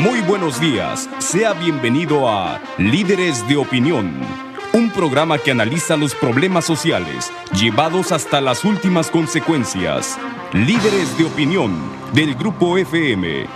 Muy buenos días, sea bienvenido a Líderes de Opinión, un programa que analiza los problemas sociales llevados hasta las últimas consecuencias. Líderes de Opinión, del Grupo FM.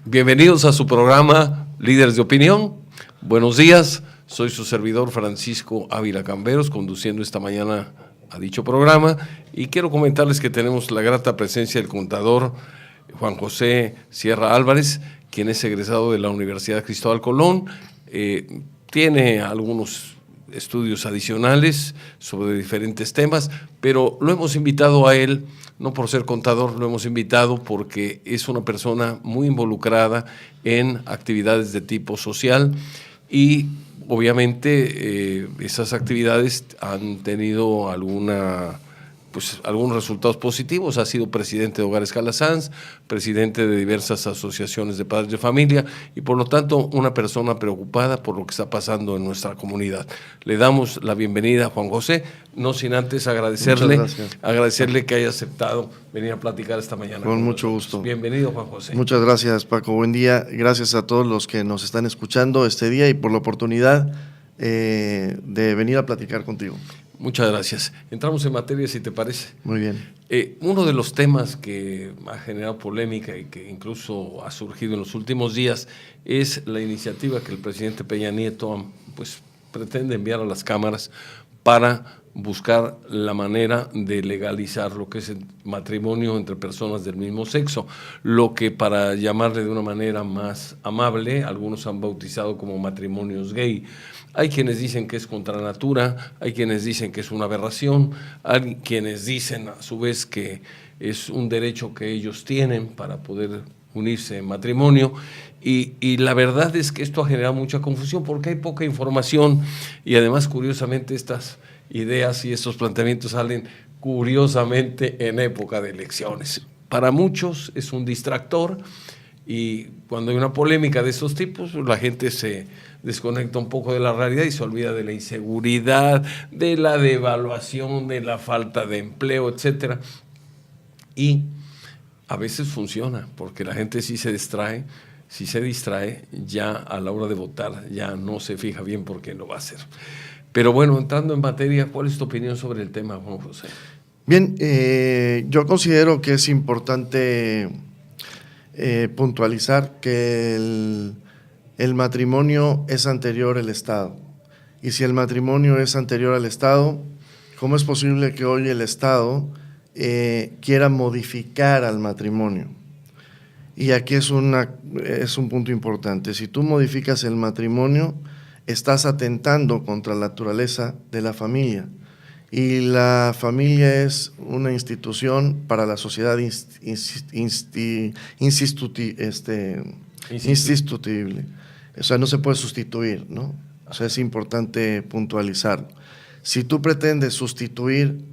Bienvenidos a su programa Líderes de Opinión. Buenos días, soy su servidor Francisco Ávila Camberos, conduciendo esta mañana a dicho programa, y quiero comentarles que tenemos la grata presencia del contador Juan José Sierra Álvarez, quien es egresado de la Universidad Cristóbal Colón. Tiene algunos estudios adicionales sobre diferentes temas, pero lo hemos invitado a él, no por ser contador, lo hemos invitado porque es una persona muy involucrada en actividades de tipo social y obviamente esas actividades han tenido algunos resultados positivos. Ha sido presidente de Hogares Calasanz, presidente de diversas asociaciones de padres de familia y por lo tanto una persona preocupada por lo que está pasando en nuestra comunidad. Le damos la bienvenida a Juan José, no sin antes agradecerle que haya aceptado venir a platicar esta mañana. Con mucho gusto. Bienvenido, Juan José. Muchas gracias, Paco. Buen día. Gracias a todos los que nos están escuchando este día y por la oportunidad de venir a platicar contigo. Muchas gracias. Entramos en materia, si te parece. Muy bien. Uno de los temas que ha generado polémica y que incluso ha surgido en los últimos días es la iniciativa que el presidente Peña Nieto pretende enviar a las cámaras para buscar la manera de legalizar lo que es el matrimonio entre personas del mismo sexo, lo que, para llamarle de una manera más amable, algunos han bautizado como matrimonios gay. Hay quienes dicen que es contra natura, hay quienes dicen que es una aberración, hay quienes dicen a su vez que es un derecho que ellos tienen para poder unirse en matrimonio, y la verdad es que esto ha generado mucha confusión porque hay poca información y además, curiosamente, estas ideas y estos planteamientos salen curiosamente en época de elecciones. Para muchos es un distractor y cuando hay una polémica de esos tipos, la gente se desconecta un poco de la realidad y se olvida de la inseguridad, de la devaluación, de la falta de empleo, etcétera. Y a veces funciona, porque la gente sí se distrae. Si se distrae, ya a la hora de votar ya no se fija bien por qué lo va a hacer. Pero bueno, entrando en materia, ¿cuál es tu opinión sobre el tema, Juan José? Bien, yo considero que es importante puntualizar que el matrimonio es anterior al Estado. Y si el matrimonio es anterior al Estado, ¿cómo es posible que hoy el Estado quiera modificar al matrimonio? Y aquí es un punto importante. Si tú modificas el matrimonio, estás atentando contra la naturaleza de la familia. Y la familia es una institución para la sociedad insustituible. O sea, no se puede sustituir, ¿no? O sea, es importante puntualizarlo. Si tú pretendes sustituir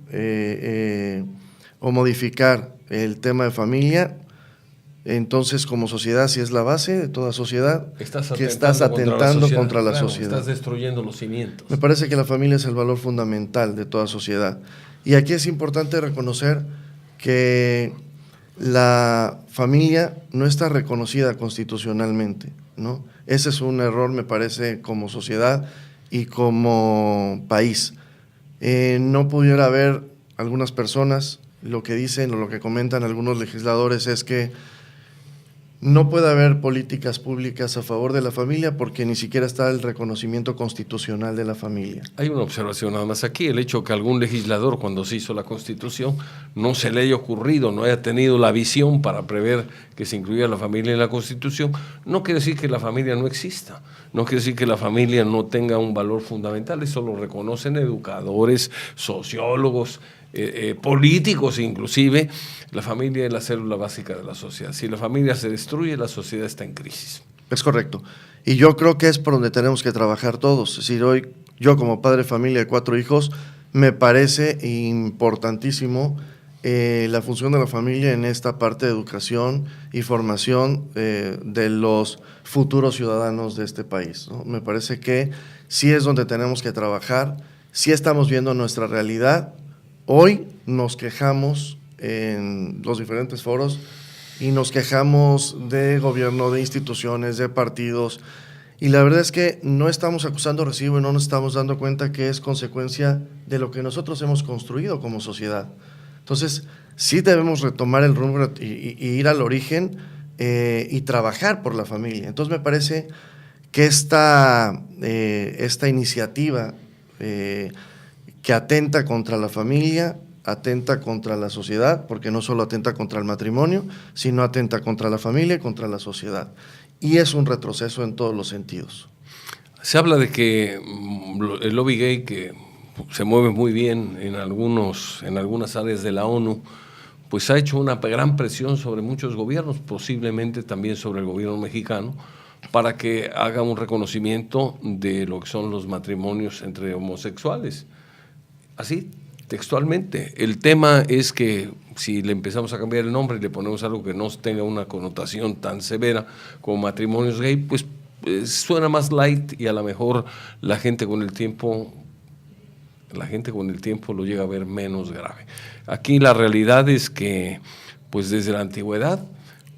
o modificar el tema de familia, entonces, como sociedad, si es la base de toda sociedad, estás atentando contra la sociedad. Estás destruyendo los cimientos. Me parece que la familia es el valor fundamental de toda sociedad. Y aquí es importante reconocer que la familia no está reconocida constitucionalmente, ¿no? Ese es un error, me parece, como sociedad y como país. No pudiera haber algunas personas, lo que dicen o lo que comentan algunos legisladores es que no puede haber políticas públicas a favor de la familia porque ni siquiera está el reconocimiento constitucional de la familia. Hay una observación nada más aquí, el hecho que algún legislador, cuando se hizo la Constitución, no se le haya ocurrido, no haya tenido la visión para prever que se incluya la familia en la Constitución, no quiere decir que la familia no exista, no quiere decir que la familia no tenga un valor fundamental. Eso lo reconocen educadores, sociólogos, políticos inclusive. La familia es la célula básica de la sociedad. Si la familia se destruye, la sociedad está en crisis. Es correcto. Y yo creo que es por donde tenemos que trabajar todos. Es decir, hoy yo como padre de familia de 4 hijos, me parece importantísimo la función de la familia en esta parte de educación y formación de los futuros ciudadanos de este país, ¿no? Me parece que sí es donde tenemos que trabajar, sí estamos viendo nuestra realidad, hoy nos quejamos en los diferentes foros y nos quejamos de gobierno, de instituciones, de partidos, y la verdad es que no estamos acusando recibo y no nos estamos dando cuenta que es consecuencia de lo que nosotros hemos construido como sociedad. Entonces, sí debemos retomar el rumbo y ir al origen y trabajar por la familia. Entonces, me parece que esta iniciativa que atenta contra la familia, atenta contra la sociedad, porque no solo atenta contra el matrimonio, sino atenta contra la familia y contra la sociedad. Y es un retroceso en todos los sentidos. Se habla de que el lobby gay, que se mueve muy bien en algunas áreas de la ONU, pues ha hecho una gran presión sobre muchos gobiernos, posiblemente también sobre el gobierno mexicano, para que haga un reconocimiento de lo que son los matrimonios entre homosexuales. Así, textualmente. El tema es que si le empezamos a cambiar el nombre y le ponemos algo que no tenga una connotación tan severa como matrimonios gay, pues suena más light y a lo mejor la gente con el tiempo lo llega a ver menos grave. Aquí la realidad es que, pues desde la antigüedad,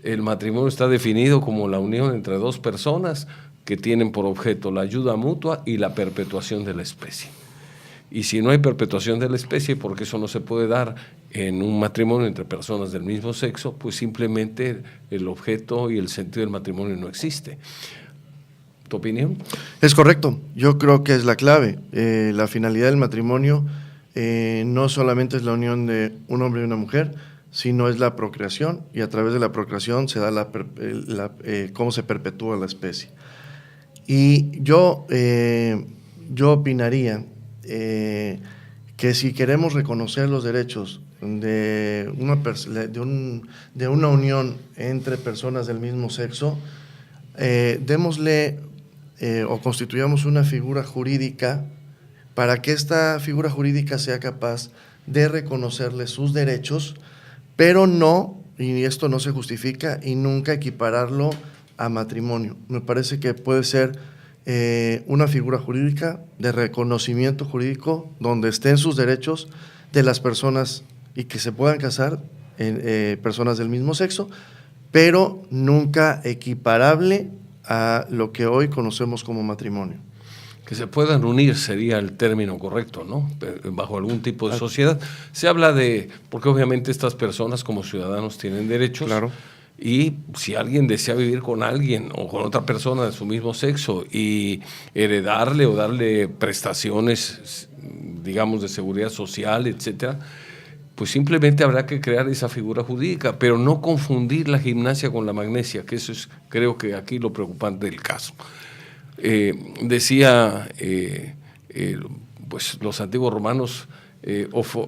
el matrimonio está definido como la unión entre dos personas que tienen por objeto la ayuda mutua y la perpetuación de la especie. Y si no hay perpetuación de la especie, porque eso no se puede dar en un matrimonio entre personas del mismo sexo, pues simplemente el objeto y el sentido del matrimonio no existe. ¿Tu opinión? Es correcto, yo creo que es la clave. La finalidad del matrimonio no solamente es la unión de un hombre y una mujer, sino es la procreación, y a través de la procreación se da cómo se perpetúa la especie. Y yo opinaría que si queremos reconocer los derechos de una unión entre personas del mismo sexo, démosle o constituyamos una figura jurídica para que esta figura jurídica sea capaz de reconocerle sus derechos, pero no, y esto no se justifica, y nunca equipararlo a matrimonio. Me parece que puede ser una figura jurídica de reconocimiento jurídico donde estén sus derechos de las personas y que se puedan casar personas del mismo sexo, pero nunca equiparable a lo que hoy conocemos como matrimonio. Que se puedan unir sería el término correcto, ¿no? Bajo algún tipo de sociedad. Se habla de, porque obviamente estas personas como ciudadanos tienen derechos. Claro. Y si alguien desea vivir con alguien o con otra persona de su mismo sexo y heredarle o darle prestaciones, digamos, de seguridad social, etcétera, pues simplemente habrá que crear esa figura jurídica, pero no confundir la gimnasia con la magnesia, que eso es, creo que aquí lo preocupante del caso. Decía, pues los antiguos romanos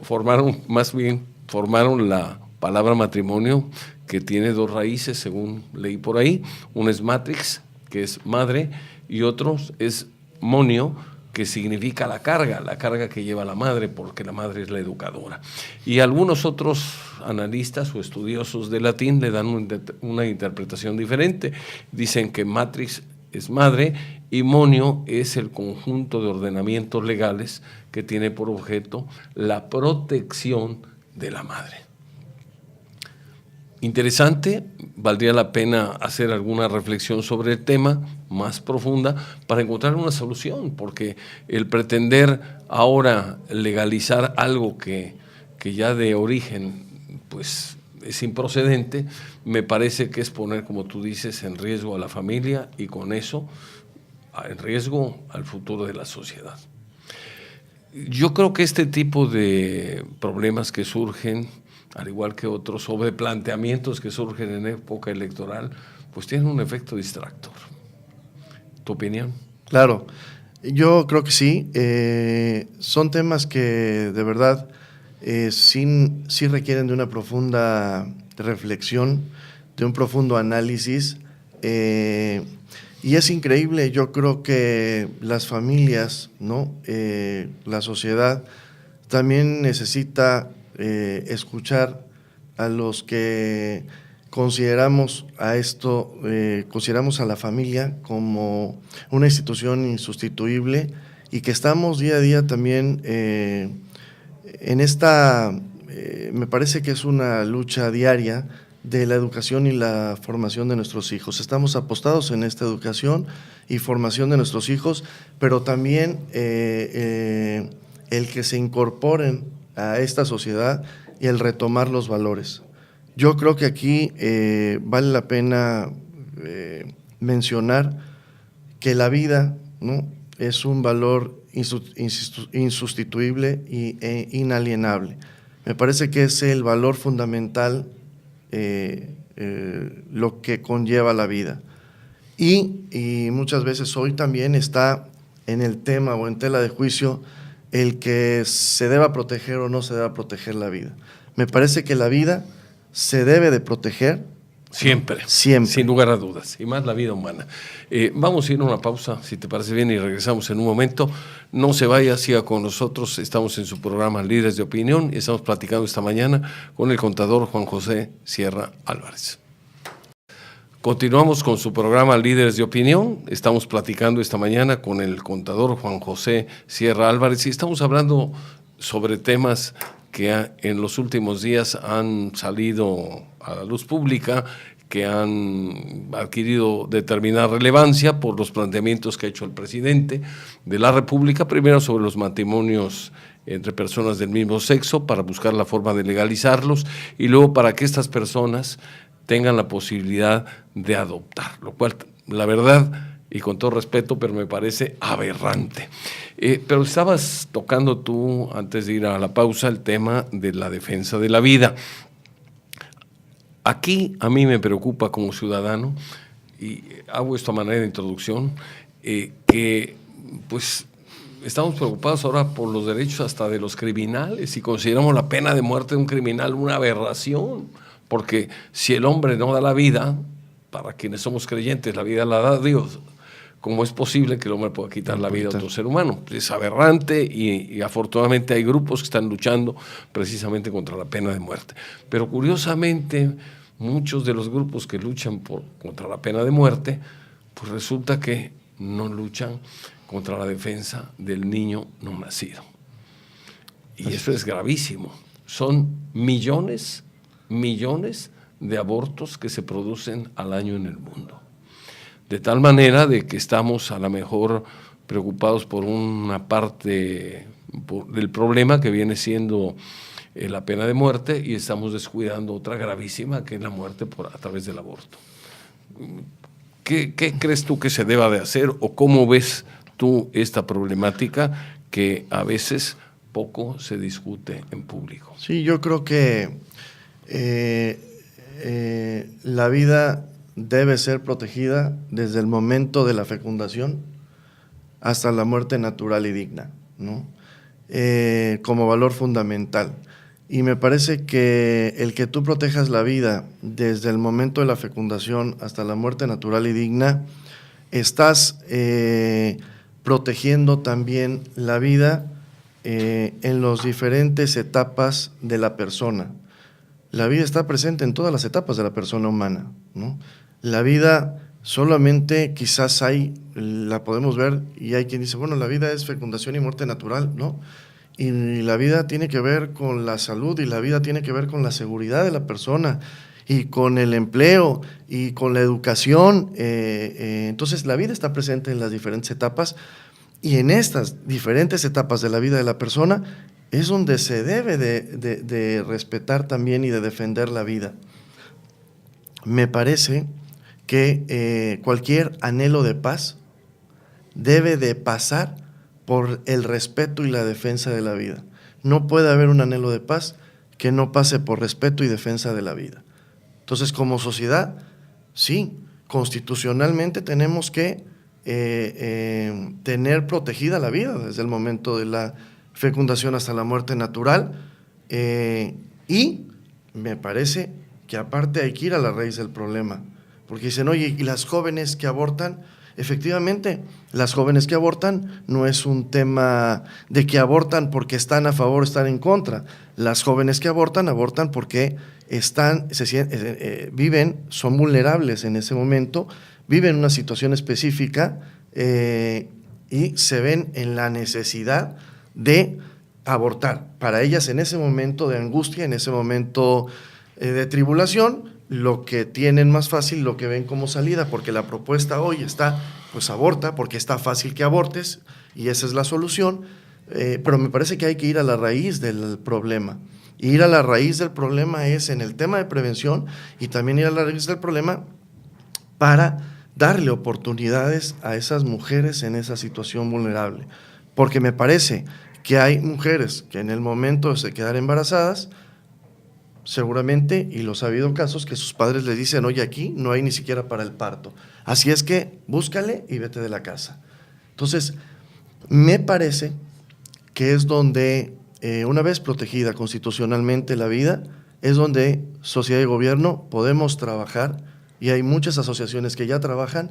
formaron la palabra matrimonio, que tiene dos raíces, según leí por ahí. Uno es matrix, que es madre, y otro es monio, que significa la carga que lleva la madre, porque la madre es la educadora. Y algunos otros analistas o estudiosos de latín le dan una interpretación diferente. Dicen que matrix es madre y monio es el conjunto de ordenamientos legales que tiene por objeto la protección de la madre. Interesante, valdría la pena hacer alguna reflexión sobre el tema más profunda para encontrar una solución, porque el pretender ahora legalizar algo que ya de origen pues es improcedente, me parece que es poner, como tú dices, en riesgo a la familia y con eso en riesgo al futuro de la sociedad. Yo creo que este tipo de problemas que surgen, al igual que otros, sobre planteamientos que surgen en época electoral, pues tienen un efecto distractor. ¿Tu opinión? Claro, yo creo que sí. Son temas que de verdad sí requieren de una profunda reflexión, de un profundo análisis. Y es increíble, yo creo que las familias, ¿no? La sociedad también necesita escuchar a los que consideramos consideramos a la familia como una institución insustituible y que estamos día a día también en esta, me parece que es una lucha diaria de la educación y la formación de nuestros hijos. Estamos apostados en esta educación y formación de nuestros hijos, pero también el que se incorporen a esta sociedad y el retomar los valores. Yo creo que aquí vale la pena mencionar que la vida, ¿no?, es un valor insustituible e inalienable. Me parece que es el valor fundamental lo que conlleva la vida. Y muchas veces hoy también está en el tema o en tela de juicio el que se deba proteger o no se deba proteger la vida. Me parece que la vida se debe de proteger. Siempre, sin lugar a dudas, y más la vida humana. Vamos a ir a una pausa, si te parece bien, y regresamos en un momento. No se vaya, siga con nosotros. Estamos en su programa Líderes de Opinión y estamos platicando esta mañana con el contador Juan José Sierra Álvarez. Continuamos con su programa Líderes de Opinión. Estamos platicando esta mañana con el contador Juan José Sierra Álvarez y estamos hablando sobre temas que en los últimos días han salido a la luz pública, que han adquirido determinada relevancia por los planteamientos que ha hecho el presidente de la República, primero sobre los matrimonios entre personas del mismo sexo para buscar la forma de legalizarlos y luego para que estas personas tengan la posibilidad de adoptar, lo cual, la verdad, y con todo respeto, pero me parece aberrante. Pero estabas tocando tú, antes de ir a la pausa, el tema de la defensa de la vida. Aquí a mí me preocupa como ciudadano, y hago esto a manera de introducción, que pues estamos preocupados ahora por los derechos hasta de los criminales y consideramos la pena de muerte de un criminal una aberración, porque si el hombre no da la vida, para quienes somos creyentes, la vida la da Dios, ¿cómo es posible que el hombre pueda quitar la vida a otro ser humano? Es aberrante y afortunadamente hay grupos que están luchando precisamente contra la pena de muerte. Pero curiosamente, muchos de los grupos que luchan contra la pena de muerte, pues resulta que no luchan contra la defensa del niño no nacido. Y eso es gravísimo. Son millones de abortos que se producen al año en el mundo. De tal manera de que estamos a lo mejor preocupados por una parte del problema que viene siendo la pena de muerte y estamos descuidando otra gravísima que es la muerte a través del aborto. ¿Qué crees tú que se deba de hacer o cómo ves tú esta problemática que a veces poco se discute en público? Sí, yo creo que la vida debe ser protegida desde el momento de la fecundación hasta la muerte natural y digna, ¿no? Como valor fundamental. Y me parece que el que tú protejas la vida desde el momento de la fecundación hasta la muerte natural y digna, estás protegiendo también la vida en las diferentes etapas de la persona. La vida está presente en todas las etapas de la persona humana, ¿no? La vida solamente quizás la podemos ver y hay quien dice, bueno, la vida es fecundación y muerte natural, ¿no? Y la vida tiene que ver con la salud y la vida tiene que ver con la seguridad de la persona y con el empleo y con la educación. Entonces la vida está presente en las diferentes etapas y en estas diferentes etapas de la vida de la persona es donde se debe de respetar también y de defender la vida. Me parece que cualquier anhelo de paz debe de pasar por el respeto y la defensa de la vida. No puede haber un anhelo de paz que no pase por respeto y defensa de la vida. Entonces, como sociedad, sí, constitucionalmente tenemos que tener protegida la vida desde el momento de la fecundación hasta la muerte natural, y me parece que aparte hay que ir a la raíz del problema, porque dicen, oye, ¿y las jóvenes que abortan? Efectivamente, las jóvenes que abortan no es un tema de que abortan porque están a favor o están en contra. Las jóvenes que abortan porque viven, son vulnerables en ese momento, viven una situación específica y se ven en la necesidad de abortar. Para ellas en ese momento de angustia, en ese momento de tribulación, lo que tienen más fácil, lo que ven como salida, porque la propuesta hoy está, pues aborta, porque está fácil que abortes, y esa es la solución, pero me parece que hay que ir a la raíz del problema. Ir a la raíz del problema es en el tema de prevención, y también ir a la raíz del problema para darle oportunidades a esas mujeres en esa situación vulnerable. Porque me parece que hay mujeres que en el momento de quedar embarazadas, seguramente, y los ha habido casos, que sus padres les dicen, oye, aquí no hay ni siquiera para el parto. Así es que búscale y vete de la casa. Entonces, me parece que es donde, una vez protegida constitucionalmente la vida, es donde sociedad y gobierno podemos trabajar, y hay muchas asociaciones que ya trabajan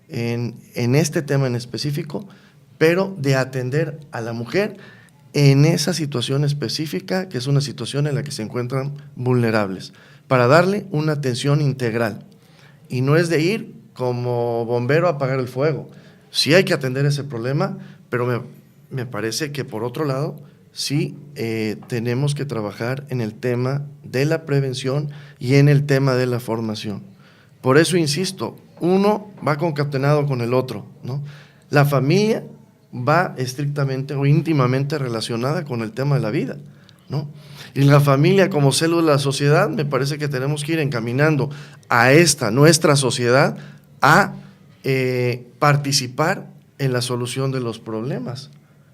en este tema en específico, pero de atender a la mujer en esa situación específica, que es una situación en la que se encuentran vulnerables, para darle una atención integral. Y no es de ir como bombero a apagar el fuego. Sí hay que atender ese problema, pero me parece que por otro lado, sí tenemos que trabajar en el tema de la prevención y en el tema de la formación. Por eso insisto, uno va concatenado con el otro, ¿no? La familia va estrictamente o íntimamente relacionada con el tema de la vida, ¿no? Y la familia como célula de la sociedad, me parece que tenemos que ir encaminando a nuestra sociedad, a participar en la solución de los problemas.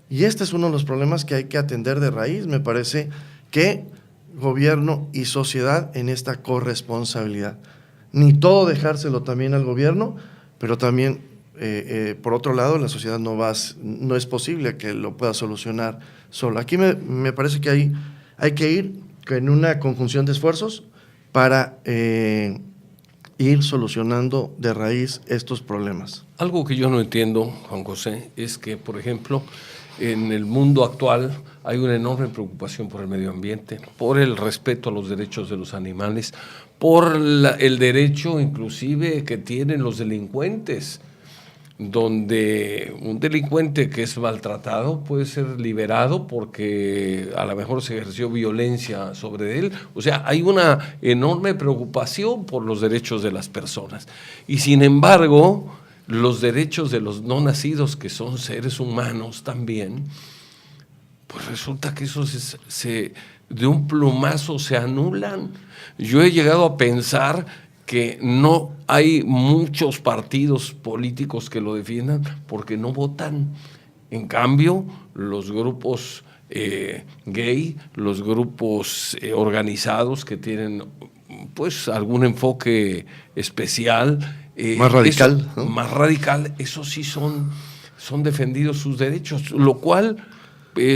Y este es uno de los problemas que hay que atender de raíz. Me parece que gobierno y sociedad en esta corresponsabilidad. Ni todo dejárselo también al gobierno, pero también por otro lado, la sociedad no es posible que lo pueda solucionar sola. Aquí me parece que hay que ir en una conjunción de esfuerzos para ir solucionando de raíz estos problemas. Algo que yo no entiendo, Juan José, es que, por ejemplo, en el mundo actual hay una enorme preocupación por el medio ambiente, por el respeto a los derechos de los animales, por el derecho inclusive que tienen los delincuentes, donde un delincuente que es maltratado puede ser liberado porque a lo mejor se ejerció violencia sobre él. O sea, hay una enorme preocupación por los derechos de las personas. Y sin embargo, los derechos de los no nacidos, que son seres humanos también, pues resulta que esos de un plumazo se anulan. Yo he llegado a pensar que no hay muchos partidos políticos que lo defiendan porque no votan. En cambio, los grupos gay, los grupos organizados que tienen pues algún enfoque especial, más radical, ¿no? Más radical, esos sí son defendidos sus derechos, lo cual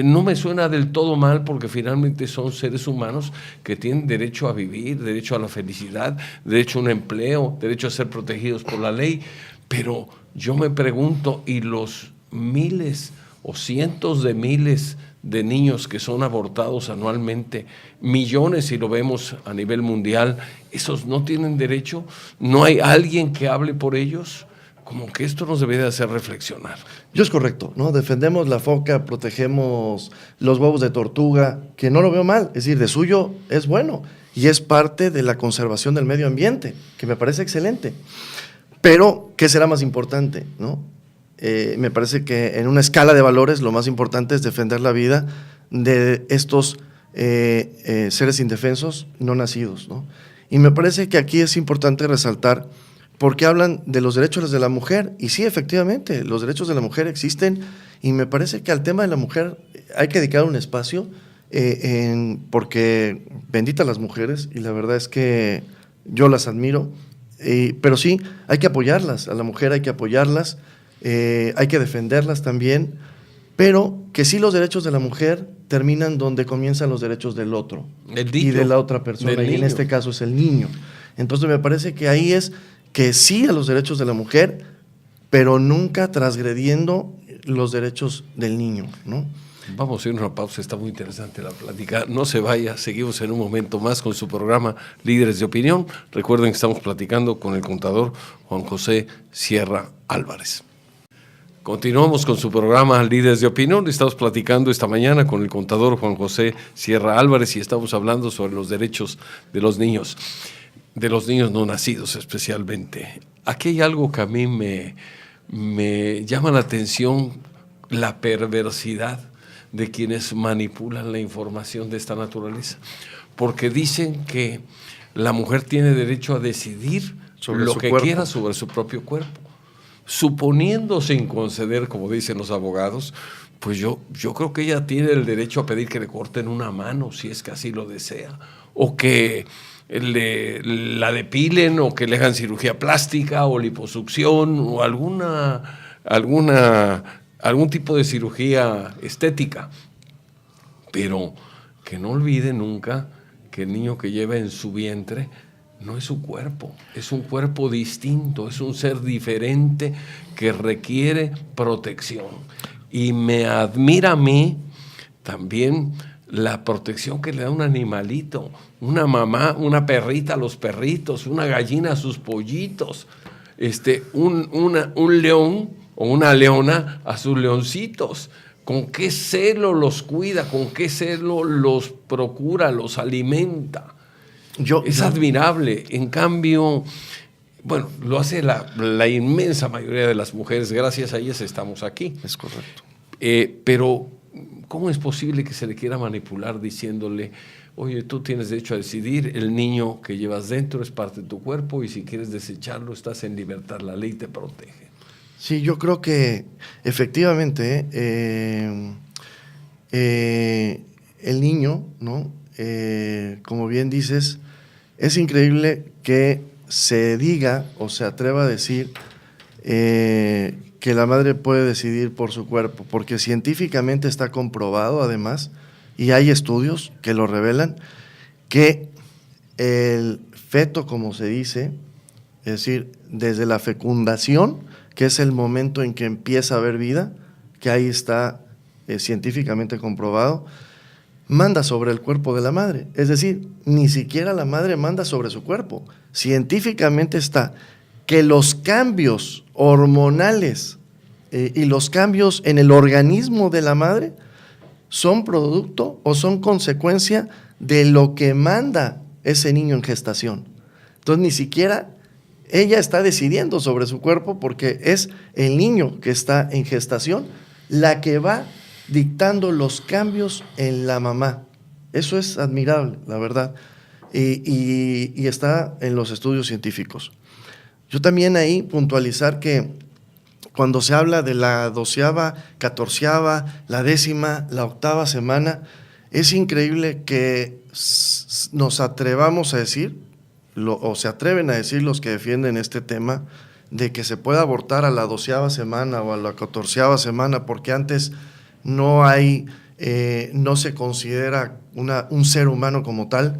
no me suena del todo mal, porque finalmente son seres humanos que tienen derecho a vivir, derecho a la felicidad, derecho a un empleo, derecho a ser protegidos por la ley. Pero yo me pregunto, ¿y los miles o cientos de miles de niños que son abortados anualmente, millones si lo vemos a nivel mundial, esos no tienen derecho? ¿No hay alguien que hable por ellos? Como que esto nos debería hacer reflexionar. Yo es correcto, ¿no? Defendemos la foca, protegemos los huevos de tortuga, que no lo veo mal, es decir, de suyo es bueno y es parte de la conservación del medio ambiente, que me parece excelente. Pero, ¿qué será más importante, no? Me parece que en una escala de valores lo más importante es defender la vida de estos seres indefensos no nacidos, ¿no? Y me parece que aquí es importante resaltar porque hablan de los derechos de la mujer, y sí, efectivamente, los derechos de la mujer existen, y me parece que al tema de la mujer hay que dedicar un espacio, porque bendita las mujeres, y la verdad es que yo las admiro, pero sí, hay que apoyarlas, a la mujer hay que apoyarlas, hay que defenderlas también, pero que sí los derechos de la mujer terminan donde comienzan los derechos del otro, y de la otra persona, y en este caso es el niño. Entonces me parece que ahí es que sí a los derechos de la mujer, pero nunca transgrediendo los derechos del niño, ¿no? Vamos a ir a una pausa, está muy interesante la plática. No se vaya, seguimos en un momento más con su programa Líderes de Opinión. Recuerden que estamos platicando con el contador Juan José Sierra Álvarez. Continuamos con su programa Líderes de Opinión. Estamos platicando esta mañana con el contador Juan José Sierra Álvarez y estamos hablando sobre los derechos de los niños no nacidos especialmente. Aquí hay algo que a mí me llama la atención, la perversidad de quienes manipulan la información de esta naturaleza, porque dicen que la mujer tiene derecho a decidir sobre lo que quiera sobre su propio cuerpo. Suponiendo sin conceder, como dicen los abogados, pues yo creo que ella tiene el derecho a pedir que le corten una mano si es que así lo desea, o que la depilen, o que le hagan cirugía plástica o liposucción o algún tipo de cirugía estética. Pero que no olvide nunca que el niño que lleva en su vientre no es su cuerpo, es un cuerpo distinto, es un ser diferente que requiere protección. Y me admira a mí también la protección que le da un animalito, una mamá, una perrita a los perritos, una gallina a sus pollitos, un león o una leona a sus leoncitos. Con qué celo los cuida, con qué celo los procura, los alimenta. Es admirable. En cambio, bueno, lo hace la inmensa mayoría de las mujeres. Gracias a ellas estamos aquí. Es correcto. Pero, ¿cómo es posible que se le quiera manipular diciéndole, oye, tú tienes derecho a decidir, el niño que llevas dentro es parte de tu cuerpo y si quieres desecharlo estás en libertad, la ley te protege? Sí, yo creo que efectivamente el niño, ¿no? Como bien dices, es increíble que se diga o se atreva a decir que la madre puede decidir por su cuerpo, porque científicamente está comprobado además, y hay estudios que lo revelan, que el feto, como se dice, es decir, desde la fecundación, que es el momento en que empieza a haber vida, que ahí está científicamente comprobado, manda sobre el cuerpo de la madre. Es decir, ni siquiera la madre manda sobre su cuerpo. Científicamente está que los cambios hormonales y los cambios en el organismo de la madre son producto o son consecuencia de lo que manda ese niño en gestación. Entonces, ni siquiera ella está decidiendo sobre su cuerpo, porque es el niño que está en gestación la que va dictando los cambios en la mamá. Eso es admirable, la verdad, y está en los estudios científicos. Yo también ahí puntualizar que cuando se habla de la 12ª, 14ª, la 10ª, la 8ª semana, es increíble que nos atrevamos a decir, o se atreven a decir los que defienden este tema, de que se puede abortar a la 12ª semana o a la 14ª semana, porque antes no se considera un ser humano como tal.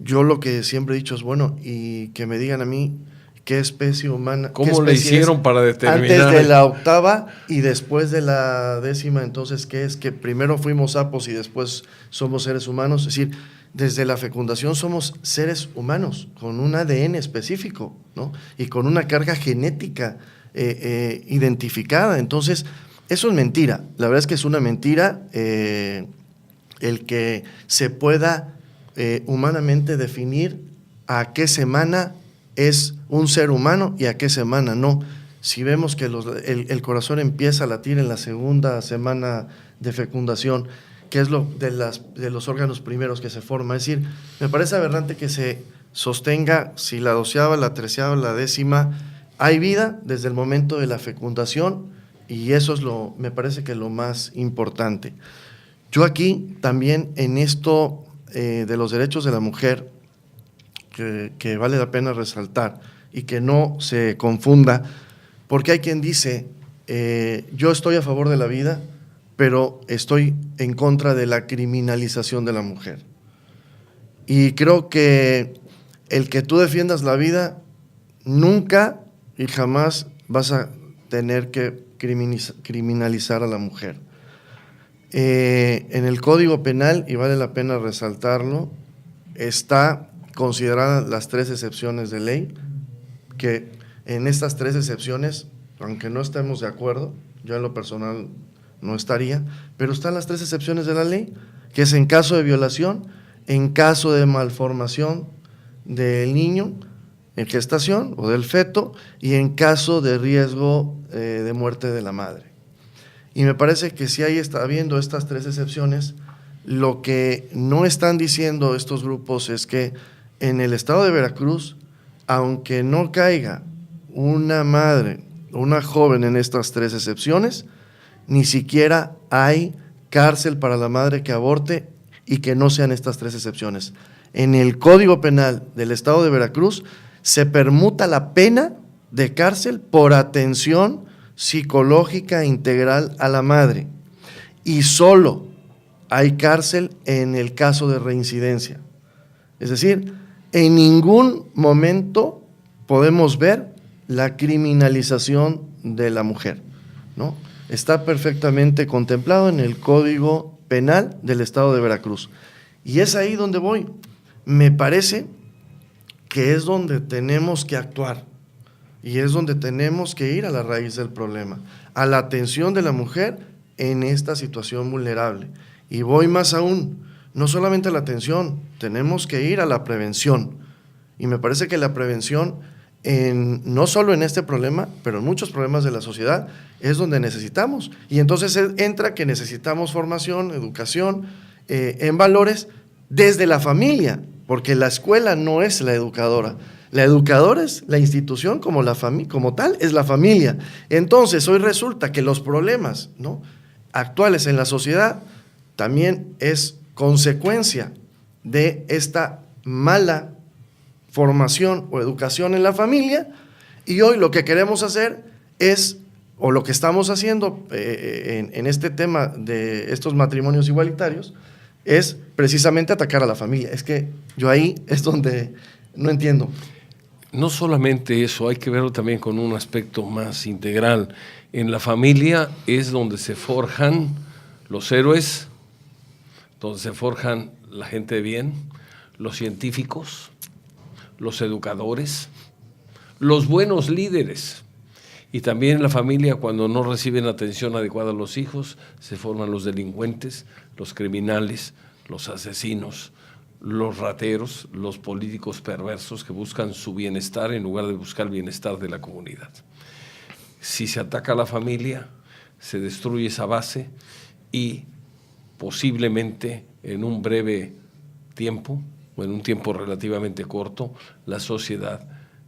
Yo lo que siempre he dicho es, bueno, y que me digan a mí qué especie humana. ¿Cómo le hicieron para determinar? Antes de la 8ª y después de la 10ª, entonces, ¿qué es? Que primero fuimos sapos y después somos seres humanos. Es decir, desde la fecundación somos seres humanos con un ADN específico, ¿no? Y con una carga genética identificada. Entonces, eso es mentira. La verdad es que es una mentira el que se pueda humanamente definir a qué semana es un ser humano y a qué semana no. Si vemos que el corazón empieza a latir en la 2ª semana de fecundación, que es de los órganos primeros que se forma. Es decir, me parece aberrante que se sostenga si la 12ª, la 13ª, la 10ª, hay vida desde el momento de la fecundación, y eso es me parece que lo más importante. Yo aquí también en esto de los derechos de la mujer, que vale la pena resaltar y que no se confunda, porque hay quien dice, yo estoy a favor de la vida, pero estoy en contra de la criminalización de la mujer. Y creo que el que tú defiendas la vida, nunca y jamás vas a tener que criminalizar a la mujer. En el Código Penal, y vale la pena resaltarlo, está consideradas las 3 excepciones de ley, que en estas 3 excepciones aunque no estemos de acuerdo, yo en lo personal no estaría, pero están las 3 excepciones de la ley, que es en caso de violación, en caso de malformación del niño en gestación o del feto y en caso de riesgo de muerte de la madre. Y me parece que si ahí está habiendo estas 3 excepciones, lo que no están diciendo estos grupos es que en el estado de Veracruz, aunque no caiga una madre, una joven en estas 3 excepciones, ni siquiera hay cárcel para la madre que aborte y que no sean estas 3 excepciones. En el Código Penal del estado de Veracruz se permuta la pena de cárcel por atención psicológica integral a la madre y solo hay cárcel en el caso de reincidencia. Es decir, en ningún momento podemos ver la criminalización de la mujer, ¿no? Está perfectamente contemplado en el Código Penal del estado de Veracruz. Y es ahí donde voy. Me parece que es donde tenemos que actuar y es donde tenemos que ir a la raíz del problema, a la atención de la mujer en esta situación vulnerable. Y voy más aún, no solamente a la atención, tenemos que ir a la prevención. Y me parece que la prevención, no solo en este problema, pero en muchos problemas de la sociedad, es donde necesitamos. Y entonces entra que necesitamos formación, educación, en valores desde la familia, porque la escuela no es la educadora. La educadora es la institución como tal, es la familia. Entonces, hoy resulta que los problemas, ¿no?, actuales en la sociedad también es consecuencia de esta mala formación o educación en la familia, y hoy lo que queremos hacer es, o lo que estamos haciendo en este tema de estos matrimonios igualitarios, es precisamente atacar a la familia. Es que yo ahí es donde no entiendo. No solamente eso, hay que verlo también con un aspecto más integral. En la familia es donde se forjan los héroes, donde se forjan la gente de bien, los científicos, los educadores, los buenos líderes. Y también en la familia, cuando no reciben atención adecuada a los hijos, se forman los delincuentes, los criminales, los asesinos, los rateros, los políticos perversos que buscan su bienestar en lugar de buscar el bienestar de la comunidad. Si se ataca a la familia, se destruye esa base y posiblemente en un breve tiempo, o en un tiempo relativamente corto, la sociedad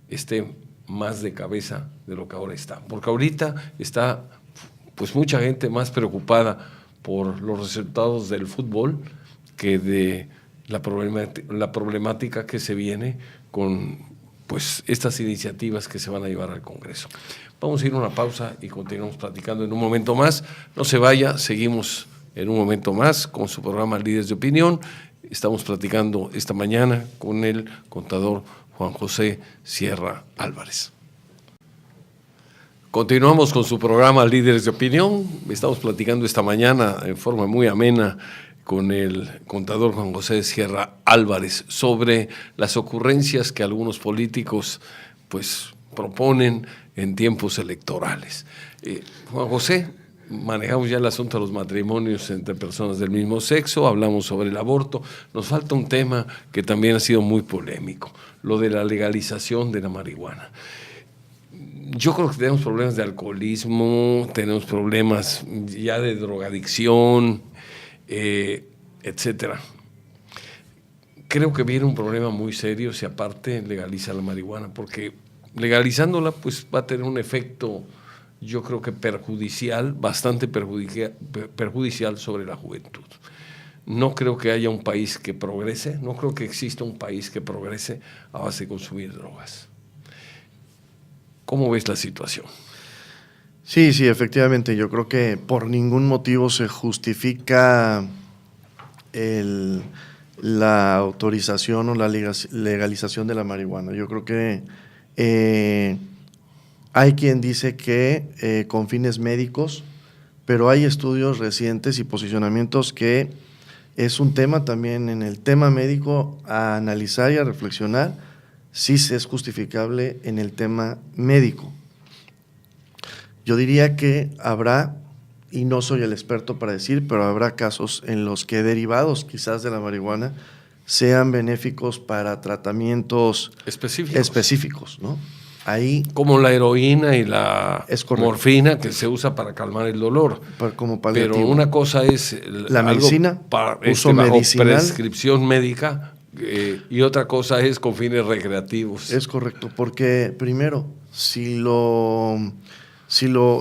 esté más de cabeza de lo que ahora está. Porque ahorita está pues mucha gente más preocupada por los resultados del fútbol que de la problemática que se viene con pues estas iniciativas que se van a llevar al Congreso. Vamos a ir a una pausa y continuamos platicando en un momento más. No se vaya, seguimos en un momento más con su programa Líderes de Opinión. Estamos platicando esta mañana con el contador Juan José Sierra Álvarez. Continuamos con su programa Líderes de Opinión. Estamos platicando esta mañana en forma muy amena con el contador Juan José Sierra Álvarez sobre las ocurrencias que algunos políticos pues proponen en tiempos electorales. Juan José, manejamos ya el asunto de los matrimonios entre personas del mismo sexo, hablamos sobre el aborto, nos falta un tema que también ha sido muy polémico, lo de la legalización de la marihuana. Yo creo que tenemos problemas de alcoholismo, tenemos problemas ya de drogadicción, etcétera. Creo que viene un problema muy serio si aparte legaliza la marihuana, porque legalizándola pues va a tener un efecto, yo creo que perjudicial, bastante perjudicial sobre la juventud. No creo que haya un país que progrese, no creo que exista un país que progrese a base de consumir drogas. ¿Cómo ves la situación? Sí, efectivamente. Yo creo que por ningún motivo se justifica la autorización o la legalización de la marihuana. Yo creo que hay quien dice que con fines médicos, pero hay estudios recientes y posicionamientos que es un tema también en el tema médico a analizar y a reflexionar si es justificable en el tema médico. Yo diría que habrá, y no soy el experto para decir, pero habrá casos en los que derivados quizás de la marihuana sean benéficos para tratamientos específicos, ¿no? Ahí, como la heroína y la es morfina, que se usa para calmar el dolor. como paliativo. Pero una cosa es la medicina, uso bajo medicinal, prescripción médica, y otra cosa es con fines recreativos. Es correcto, porque primero, si lo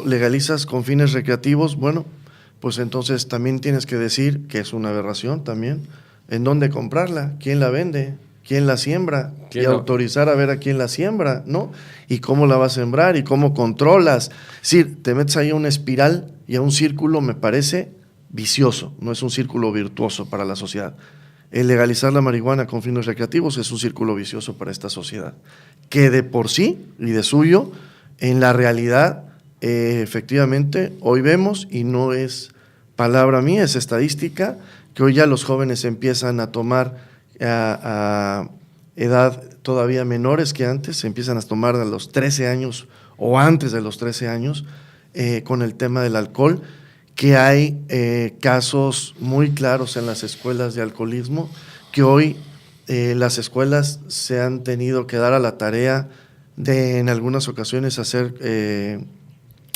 legalizas con fines recreativos, bueno, pues entonces también tienes que decir que es una aberración también. ¿En dónde comprarla? ¿Quién la vende? ¿Quién la siembra? Y autorizar a ver a quién la siembra, ¿no? Y cómo la va a sembrar y cómo controlas. Es decir, te metes ahí a una espiral y a un círculo, me parece vicioso, no es un círculo virtuoso para la sociedad. El legalizar la marihuana con fines recreativos es un círculo vicioso para esta sociedad, que de por sí y de suyo, en la realidad, efectivamente, hoy vemos, y no es palabra mía, es estadística, que hoy ya los jóvenes empiezan a tomar a edad todavía menores que antes, se empiezan a tomar a los 13 años o antes de los 13 años con el tema del alcohol, que hay casos muy claros en las escuelas de alcoholismo, que hoy las escuelas se han tenido que dar a la tarea de en algunas ocasiones hacer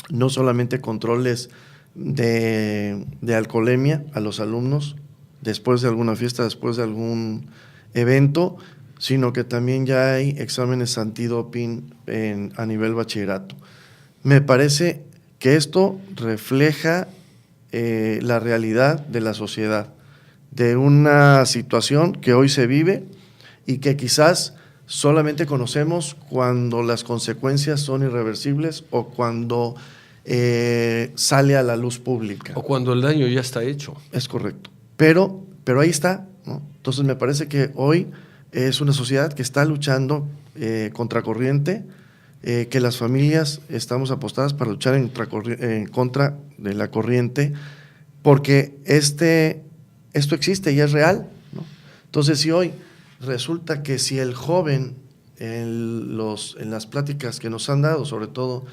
no solamente controles de alcoholemia a los alumnos, después de alguna fiesta, después de algún evento, sino que también ya hay exámenes antidoping a nivel bachillerato. Me parece que esto refleja la realidad de la sociedad, de una situación que hoy se vive y que quizás solamente conocemos cuando las consecuencias son irreversibles o cuando sale a la luz pública. O cuando el daño ya está hecho. Es correcto. Pero ahí está, ¿no? Entonces me parece que hoy es una sociedad que está luchando contracorriente, que las familias estamos apostadas para luchar en contra de la corriente, porque esto existe y es real, ¿no? Entonces, si hoy resulta que si el joven, en las pláticas que nos han dado, sobre todo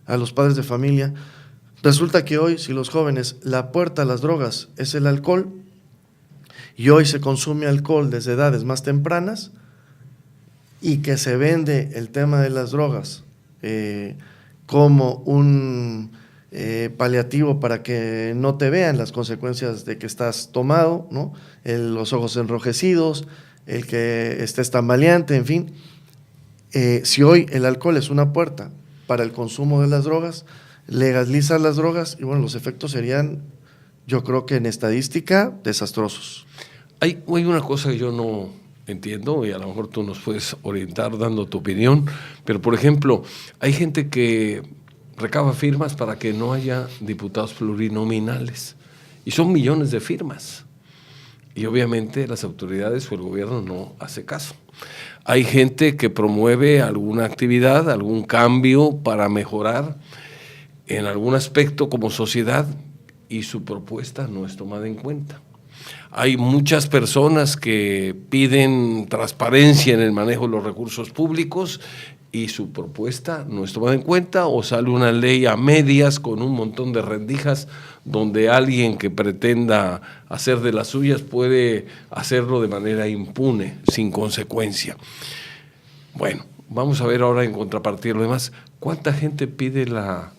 a los padres de familia, resulta que hoy, si los jóvenes, la puerta a las drogas es el alcohol, y hoy se consume alcohol desde edades más tempranas, y que se vende el tema de las drogas como un paliativo para que no te vean las consecuencias de que estás tomado, ¿no? Los ojos enrojecidos, el que estés tambaleante, en fin. Si hoy el alcohol es una puerta para el consumo de las drogas, legalizar las drogas, y bueno, los efectos serían, yo creo que en estadística, desastrosos. Hay una cosa que yo no entiendo, y a lo mejor tú nos puedes orientar dando tu opinión, pero por ejemplo, hay gente que recaba firmas para que no haya diputados plurinominales, y son millones de firmas, y obviamente las autoridades o el gobierno no hace caso. Hay gente que promueve alguna actividad, algún cambio para mejorar en algún aspecto como sociedad, y su propuesta no es tomada en cuenta. Hay muchas personas que piden transparencia en el manejo de los recursos públicos y su propuesta no es tomada en cuenta, o sale una ley a medias con un montón de rendijas donde alguien que pretenda hacer de las suyas puede hacerlo de manera impune, sin consecuencia. Bueno, vamos a ver ahora en contrapartida lo demás. ¿Cuánta gente pide la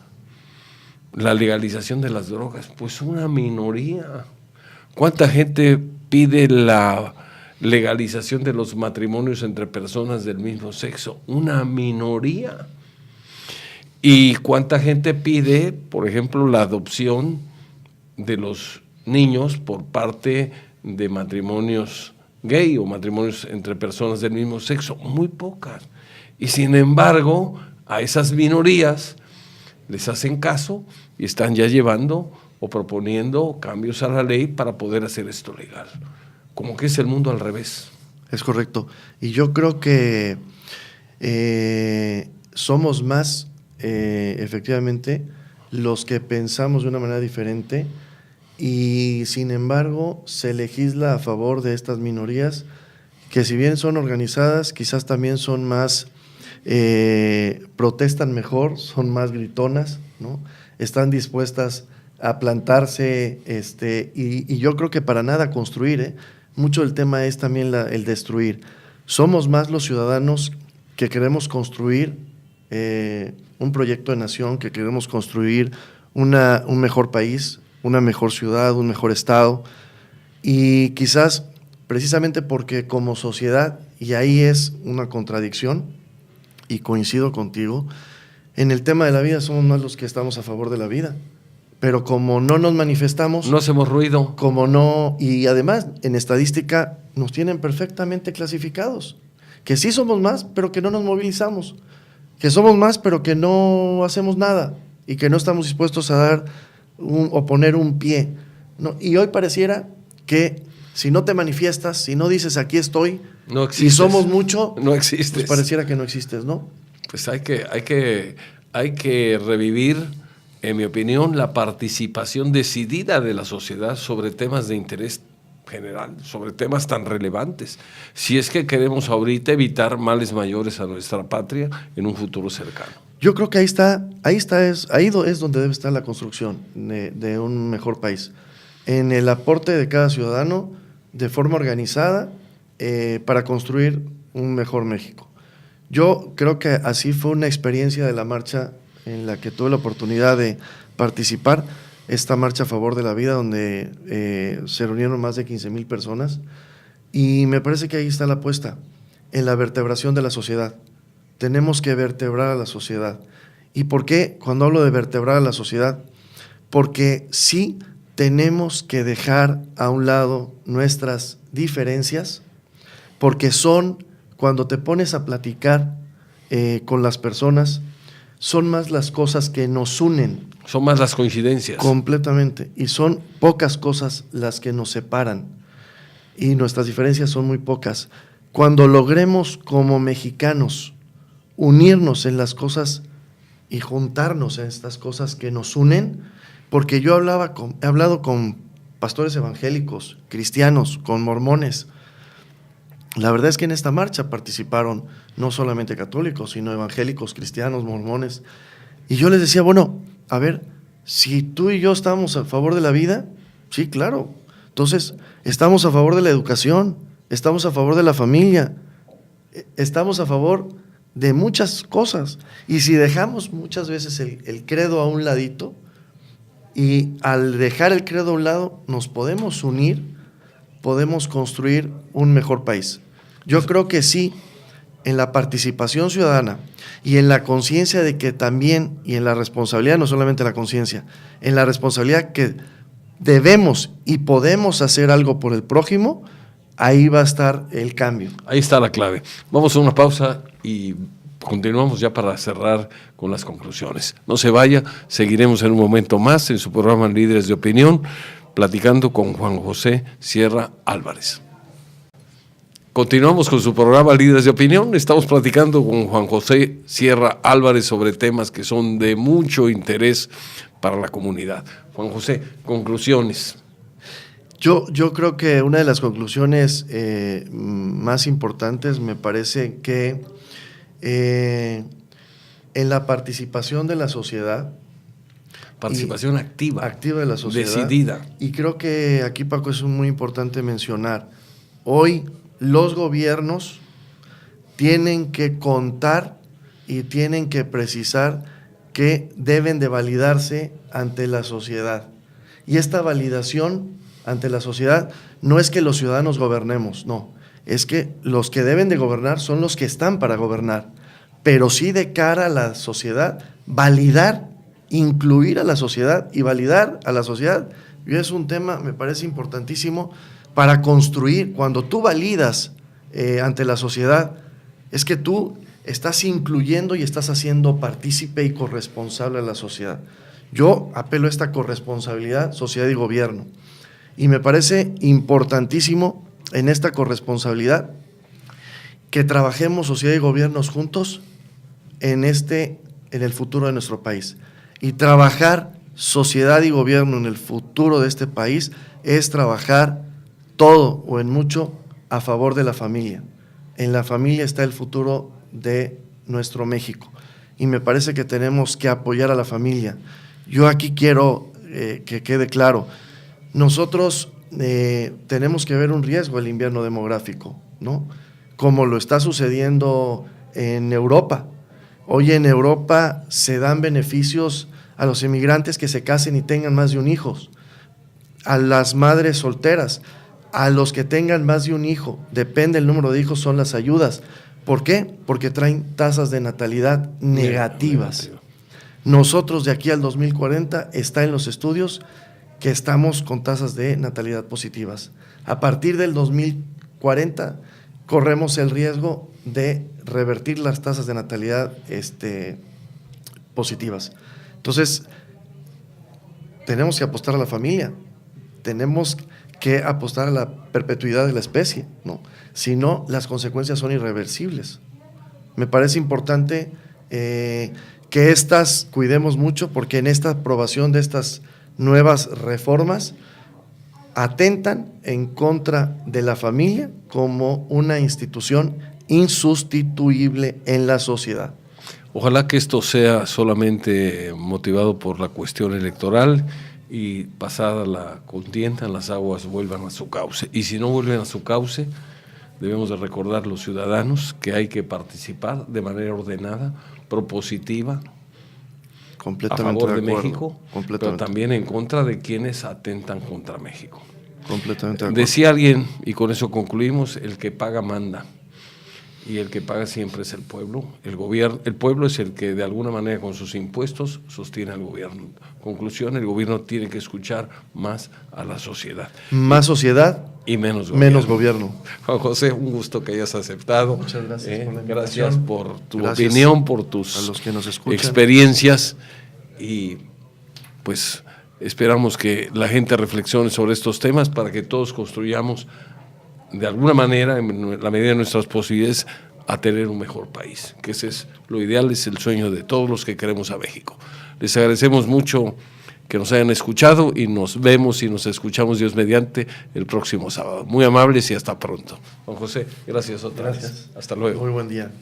legalización de las drogas? Pues una minoría. ¿Cuánta gente pide la legalización de los matrimonios entre personas del mismo sexo? Una minoría. ¿Y cuánta gente pide, por ejemplo, la adopción de los niños por parte de matrimonios gay o matrimonios entre personas del mismo sexo? Muy pocas. Y sin embargo, a esas minorías les hacen caso y están ya llevando o proponiendo cambios a la ley para poder hacer esto legal. Como que es el mundo al revés. Es correcto. Y yo creo que somos más, efectivamente, los que pensamos de una manera diferente, y sin embargo se legisla a favor de estas minorías que, si bien son organizadas, quizás también son más protestan mejor, son más gritonas, ¿no? Están dispuestas a plantarse, y yo creo que para nada construir, mucho el tema es también el destruir. Somos más los ciudadanos que queremos construir un proyecto de nación, que queremos construir un mejor país, una mejor ciudad, un mejor estado, y quizás precisamente porque como sociedad, y ahí es una contradicción, y coincido contigo, en el tema de la vida somos más los que estamos a favor de la vida, pero como no nos manifestamos, no hacemos ruido, como no, y además en estadística nos tienen perfectamente clasificados, que sí somos más, pero que no nos movilizamos, que somos más, pero que no hacemos nada, y que no estamos dispuestos a dar o poner un pie, ¿no? Y hoy pareciera que si no te manifiestas, si no dices aquí estoy, no existes, y somos mucho, no existes. Pues pareciera que no existes, ¿no? Pues hay que revivir, en mi opinión, la participación decidida de la sociedad sobre temas de interés general, sobre temas tan relevantes, si es que queremos ahorita evitar males mayores a nuestra patria en un futuro cercano. Yo creo que ahí es donde debe estar la construcción de un mejor país, en el aporte de cada ciudadano de forma organizada para construir un mejor México. Yo creo que así fue una experiencia de la marcha en la que tuve la oportunidad de participar, esta marcha a favor de la vida, donde se reunieron más de 15,000 personas, y me parece que ahí está la apuesta, en la vertebración de la sociedad. Tenemos que vertebrar a la sociedad. ¿Y por qué cuando hablo de vertebrar a la sociedad? Porque sí tenemos que dejar a un lado nuestras diferencias, porque cuando te pones a platicar con las personas, son más las cosas que nos unen. Son más las coincidencias. Completamente. Y son pocas cosas las que nos separan. Y nuestras diferencias son muy pocas. Cuando logremos como mexicanos unirnos en las cosas y juntarnos en estas cosas que nos unen, porque yo he hablado con pastores evangélicos, cristianos, con mormones. La verdad es que en esta marcha participaron no solamente católicos, sino evangélicos, cristianos, mormones. Y yo les decía, bueno, a ver, si tú y yo estamos a favor de la vida, sí, claro. Entonces, estamos a favor de la educación, estamos a favor de la familia, estamos a favor de muchas cosas. Y si dejamos muchas veces el credo a un ladito, y al dejar el credo a un lado, nos podemos unir, podemos construir un mejor país. Yo creo que sí, en la participación ciudadana y en la conciencia de que también, y en la responsabilidad, no solamente la conciencia, en la responsabilidad que debemos y podemos hacer algo por el prójimo, ahí va a estar el cambio. Ahí está la clave. Vamos a una pausa y continuamos ya para cerrar con las conclusiones. No se vaya, seguiremos en un momento más en su programa Líderes de Opinión, platicando con Juan José Sierra Álvarez. Continuamos con su programa Líderes de Opinión. Estamos platicando con Juan José Sierra Álvarez sobre temas que son de mucho interés para la comunidad. Juan José, conclusiones. Yo creo que una de las conclusiones más importantes me parece que en la participación de la sociedad, participación activa de la sociedad, decidida. Y creo que aquí, Paco, es muy importante mencionar, hoy los gobiernos tienen que contar y tienen que precisar que deben de validarse ante la sociedad. Y esta validación ante la sociedad no es que los ciudadanos gobernemos, no, es que los que deben de gobernar son los que están para gobernar, pero sí de cara a la sociedad, validar, incluir a la sociedad y validar a la sociedad. Y es un tema, me parece importantísimo, para construir. Cuando tú validas ante la sociedad, es que tú estás incluyendo y estás haciendo partícipe y corresponsable a la sociedad. Yo apelo a esta corresponsabilidad, sociedad y gobierno. Y me parece importantísimo en esta corresponsabilidad que trabajemos sociedad y gobiernos juntos en el futuro de nuestro país. Y trabajar sociedad y gobierno en el futuro de este país es trabajar todo o en mucho a favor de la familia. En la familia está el futuro de nuestro México. Y me parece que tenemos que apoyar a la familia. Yo aquí quiero que quede claro, nosotros tenemos que ver un riesgo el invierno demográfico, ¿no? Como lo está sucediendo en Europa. Hoy en Europa se dan beneficios a los inmigrantes que se casen y tengan más de un hijo, a las madres solteras, a los que tengan más de un hijo, depende del número de hijos, son las ayudas. ¿Por qué? Porque traen tasas de natalidad negativas. Nosotros de aquí al 2040 está en los estudios que estamos con tasas de natalidad positivas. A partir del 2040 corremos el riesgo de revertir las tasas de natalidad positivas. Entonces, tenemos que apostar a la familia, tenemos que apostar a la perpetuidad de la especie, ¿no? Si no, las consecuencias son irreversibles. Me parece importante que estas cuidemos mucho, porque en esta aprobación de estas nuevas reformas atentan en contra de la familia como una institución insustituible en la sociedad. Ojalá que esto sea solamente motivado por la cuestión electoral y pasada la contienda las aguas vuelvan a su cauce. Y si no vuelven a su cauce, debemos de recordar los ciudadanos que hay que participar de manera ordenada, propositiva, a favor de México, pero también en contra de quienes atentan contra México. Completamente de acuerdo. Decía alguien, y con eso concluimos, el que paga manda. Y el que paga siempre es el pueblo. El pueblo es el que de alguna manera con sus impuestos sostiene al gobierno. Conclusión, el gobierno tiene que escuchar más a la sociedad. Más sociedad y menos gobierno. Juan José, un gusto que hayas aceptado. Muchas gracias por la invitación. Gracias por tu opinión, por tus a los que nos escuchan. Experiencias y pues esperamos que la gente reflexione sobre estos temas para que todos construyamos de alguna manera, en la medida de nuestras posibilidades, a tener un mejor país, que ese es lo ideal, es el sueño de todos los que queremos a México. Les agradecemos mucho que nos hayan escuchado y nos vemos y nos escuchamos, Dios mediante, el próximo sábado. Muy amables y hasta pronto. Juan José, gracias otra vez. Hasta luego. Muy buen día.